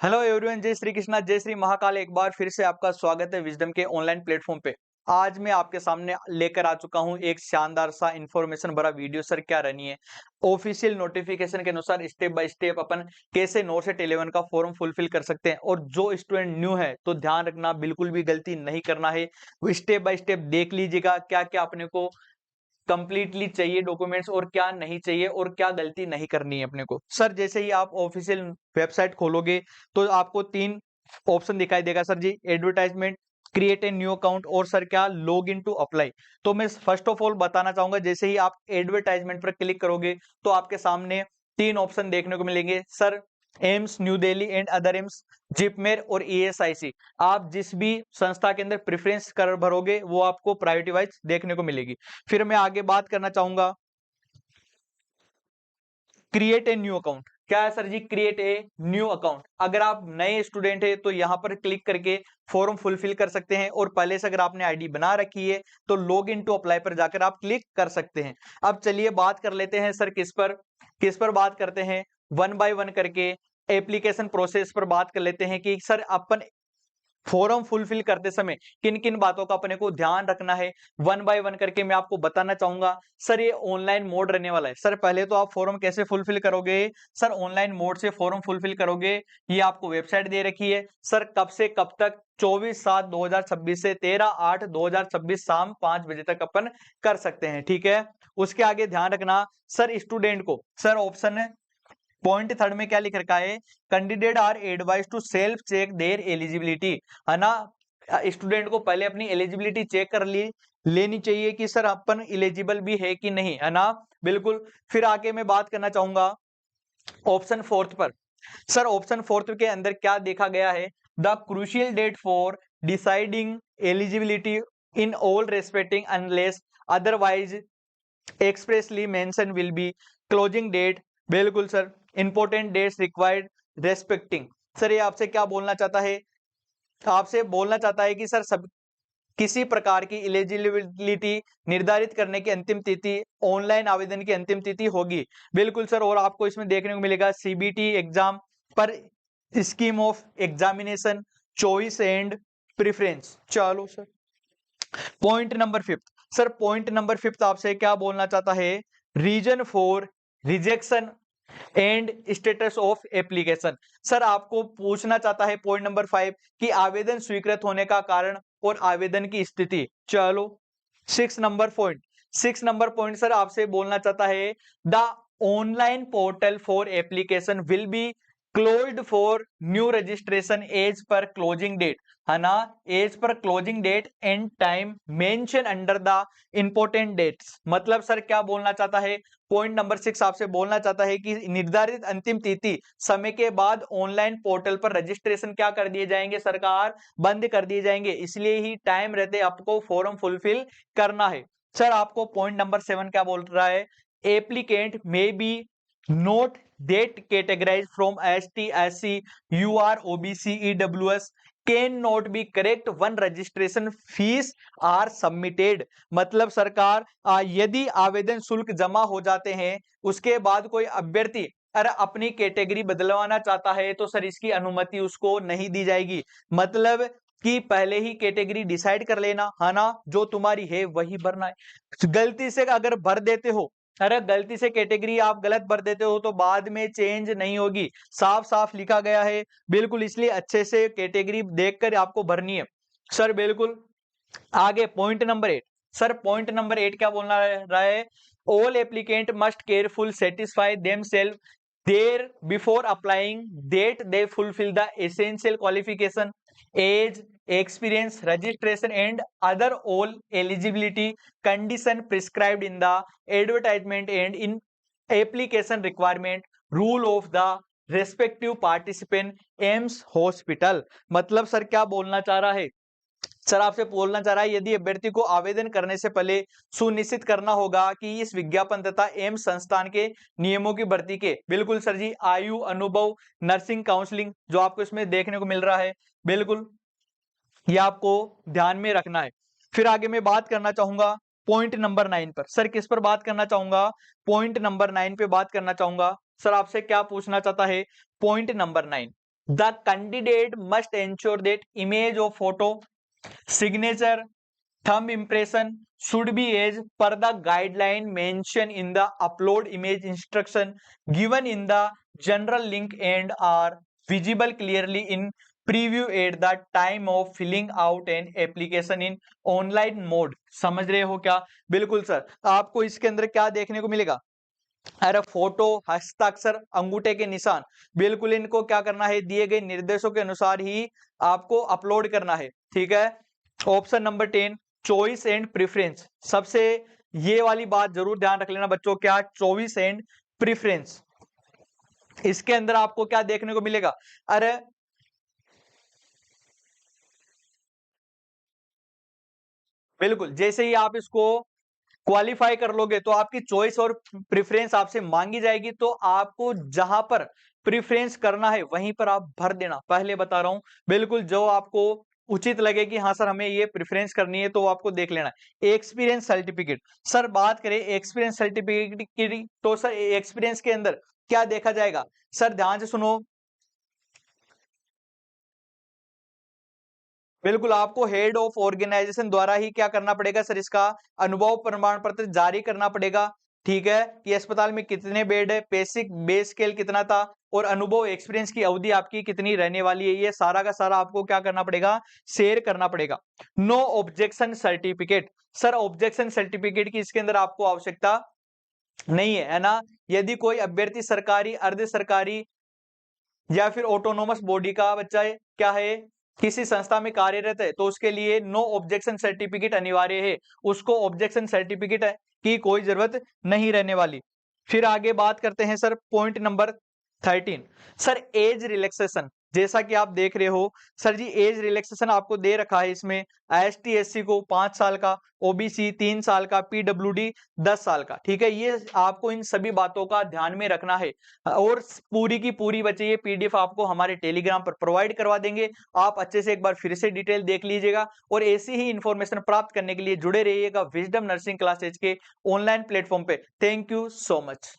Hello everyone, जय श्री कृष्णा, जय श्री महाकाल। एक बार फिर से आपका स्वागत है विजडम के ऑनलाइन प्लेटफॉर्म पे। आज मैं आपके सामने लेकर आ चुका हूं एक शानदार सा इंफॉर्मेशन भरा वीडियो। सर क्या रहनी है, ऑफिशियल नोटिफिकेशन के अनुसार स्टेप बाय स्टेप अपन कैसे नोट सेट 11 का फॉर्म फुलफिल कर सकते हैं। और जो स्टूडेंट न्यू है तो ध्यान रखना, बिल्कुल भी गलती नहीं करना है। स्टेप बाय स्टेप देख लीजिएगा क्या क्या अपने को कंप्लीटली चाहिए डॉक्यूमेंट्स और क्या नहीं चाहिए और क्या गलती नहीं करनी है अपने को। सर जैसे ही आप ऑफिशियल वेबसाइट खोलोगे तो आपको तीन ऑप्शन दिखाई देगा sir ji, advertisement, create a new account और सर क्या, लॉग इन टू अप्लाई। तो मैं फर्स्ट ऑफ ऑल बताना चाहूंगा, जैसे ही आप एडवर्टाइजमेंट पर क्लिक करोगे तो आपके सामने तीन ऑप्शन देखने को मिलेंगे sir, AIIMS New Delhi and other AIIMS, JIPMER और ईएसआईसी। आप जिस भी संस्था के अंदर प्रेफरेंस कर भरोगे वो आपको प्रायोरिटी वाइज देखने को मिलेगी। फिर मैं आगे बात करना चाहूंगा, क्रिएट ए न्यू अकाउंट। क्या है sir ji, create a new account. अगर आप नए स्टूडेंट है तो यहाँ पर क्लिक करके फॉर्म फुलफिल कर सकते हैं, और पहले से अगर आपने आईडी बना रखी है तो लॉग इन टू अप्लाई पर जाकर आप क्लिक कर सकते हैं। अब चलिए बात कर लेते हैं सर, किस पर बात करते हैं, वन बाय वन करके एप्लीकेशन प्रोसेस पर बात कर लेते हैं कि सर अपन फॉर्म फुलफिल करते समय किन किन बातों का अपने को ध्यान रखना है। वन बाय वन करके मैं आपको बताना चाहूंगा। सर ये ऑनलाइन मोड रहने वाला है। सर पहले तो आप फॉर्म कैसे फुलफिल करोगे, सर ऑनलाइन मोड से फॉर्म फुलफिल करोगे। ये आपको वेबसाइट दे रखी है सर, कब से कब तक, 24/7/2026 से 13/8/2026 शाम 5 बजे तक अपन कर सकते हैं, ठीक है। उसके आगे ध्यान रखना सर, स्टूडेंट को सर ऑप्शन पॉइंट थर्ड में क्या लिख रखा है, candidate are advised to self check their eligibility, है ना। स्टूडेंट को पहले अपनी एलिजिबिलिटी चेक कर लेनी चाहिए कि सर अपन एलिजिबल भी है कि नहीं, है ना, बिल्कुल। फिर आगे मैं बात करना चाहूंगा ऑप्शन फोर्थ पर। सर ऑप्शन फोर्थ के अंदर क्या देखा गया है, the crucial date for deciding eligibility in all respecting unless otherwise expressly mention will be closing date. बिल्कुल sir, important dates required respecting. Sir ये आपसे क्या बोलना चाहता है, आपसे बोलना चाहता है कि सर सब किसी प्रकार की एलिजिबिलिटी निर्धारित करने की अंतिम तिथि ऑनलाइन आवेदन की अंतिम तिथि होगी। बिल्कुल सर, और आपको इसमें देखने को मिलेगा सीबीटी एग्जाम पर scheme of examination, choice and preference. चलो sir, point number fifth. Sir point number fifth आपसे क्या बोलना चाहता है, reason for rejection and status of application. Sir आपको पूछना चाहता है पॉइंट नंबर 5 कि आवेदन स्वीकृत होने का कारण और आवेदन की स्थिति। चलो, सिक्स नंबर पॉइंट सर आपसे बोलना चाहता है, the online portal for application will be closed for new registration as per closing date, है ना, as per closing date and time mention under the important dates. मतलब सर क्या बोलना चाहता है, पॉइंट नंबर 6 आपसे बोलना चाहता है कि निर्धारित अंतिम तिथि समय के बाद ऑनलाइन पोर्टल पर रजिस्ट्रेशन क्या कर दिए जाएंगे, सरकार बंद कर दिए जाएंगे, इसलिए ही टाइम रहते आपको फॉर्म फुलफिल करना है। सर आपको पॉइंट नंबर 7 क्या बोल रहा है, applicant may be note that categorized from ST, SC, UR, OBC, EWS can not be correct when registration fees are submitted। मतलब सरकार यदि आवेदन शुल्क जमा हो जाते हैं उसके बाद कोई अभ्यर्थी अरे अपनी कैटेगरी बदलवाना चाहता है तो सर इसकी अनुमति उसको नहीं दी जाएगी। मतलब कि पहले ही कैटेगरी डिसाइड कर लेना, है ना, जो तुम्हारी है वही भरना है। गलती से अगर भर देते हो, अरे गलती से कैटेगरी आप गलत भर देते हो तो बाद में चेंज नहीं होगी, साफ साफ लिखा गया है, बिल्कुल। इसलिए अच्छे से कैटेगरी देखकर आपको भरनी है सर, बिल्कुल। आगे point number 8। Sir point number 8 क्या बोलना रहा है, all applicant must careful satisfy themselves there before applying that they fulfil the essential qualification, age, experience, registration and other all eligibility condition prescribed in the advertisement and in application requirement rule of the respective participant AIIMS hospital. मतलब sir क्या बोलना चाह रहा है, sir आपसे बोलना चाह रहा है यदि अभ्यर्थी को आवेदन करने से पहले सुनिश्चित करना होगा कि इस विज्ञापन तथा एम्स संस्थान के नियमों की भर्ती के, बिल्कुल सर जी, आयु, अनुभव, नर्सिंग काउंसलिंग जो आपको इसमें देखने को मिल रहा है, बिल्कुल ये आपको ध्यान में रखना है। फिर आगे मैं बात करना चाहूंगा पॉइंट नंबर 9 पर। सर किस पर बात करना चाहूंगा, पॉइंट नंबर 9 पे बात करना चाहूंगा। सर आपसे क्या पूछना चाहता है, point number 9, the candidate must ensure that image और photo, signature, thumb impression should be as per the guideline mentioned in the upload image instruction given in the general link and are visible clearly in preview at the time of filling out an application in online mode। समझ रहे हो क्या? बिल्कुल sir. आपको इसके अंदर क्या देखने को मिलेगा? अरे फोटो, हस्ताक्षर, अंगूठे के निशान, बिल्कुल इनको क्या करना है, दिए गए निर्देशों के अनुसार ही आपको अपलोड करना है। ठीक है। Option number 10 choice and preference, सबसे ये वाली बात जरूर ध्यान रख लेना बच्चों, क्या? Choice and preference. इसके अंदर आपको क्या देखने को मिलेगा? अरे बिल्कुल, जैसे ही आप इसको क्वालिफाई कर लोगे तो आपकी चॉइस और प्रेफरेंस आपसे मांगी जाएगी, तो आपको जहां पर प्रेफरेंस करना है वहीं पर आप भर देना। पहले बता रहा हूं, बिल्कुल जो आपको उचित लगे कि हाँ सर हमें ये प्रेफरेंस करनी है, तो आपको देख लेना। एक्सपीरियंस सर्टिफिकेट, सर बात करें एक्सपीरियंस सर्टिफिकेट की, तो सर एक्सपीरियंस के अंदर क्या देखा जाएगा? सर ध्यान से सुनो, बिल्कुल आपको हेड ऑफ ऑर्गेनाइजेशन द्वारा ही क्या करना पड़ेगा सर, इसका अनुभव प्रमाण पत्र जारी करना पड़ेगा। ठीक है, कि अस्पताल में कितने बेड है, बेसिक बेस स्केल कितना था, और अनुभव एक्सपीरियंस की अवधि आपकी कितनी रहने वाली है, ये सारा का सारा आपको क्या करना पड़ेगा? शेयर करना पड़ेगा। No objection certificate, sir objection certificate की इसके अंदर आपको आवश्यकता नहीं है ना? यदि कोई अभ्यर्थी सरकारी, अर्ध सरकारी या फिर ऑटोनोमस बॉडी का बच्चा है, क्या है, किसी संस्था में कार्यरत है, तो उसके लिए नो ऑब्जेक्शन सर्टिफिकेट अनिवार्य है, उसको ऑब्जेक्शन सर्टिफिकेट की कोई जरूरत नहीं रहने वाली। फिर आगे बात करते हैं sir point number 13, sir age relaxation. जैसा कि आप देख रहे हो सर जी, एज रिलैक्सेशन आपको दे रखा है इसमें, एसटी एससी को 5 साल का, ओबीसी 3 साल का, पीडब्ल्यूडी 10 साल का। ठीक है, ये आपको इन सभी बातों का ध्यान में रखना है। और पूरी की पूरी बच्चे ये पीडीएफ आपको हमारे टेलीग्राम पर प्रोवाइड करवा देंगे, आप अच्छे से एक बार फिर से डिटेल देख लीजिएगा। और ऐसी ही इंफॉर्मेशन प्राप्त करने के लिए जुड़े रहिएगा विजडम नर्सिंग क्लासेज के ऑनलाइन प्लेटफॉर्म पे। Thank you so much.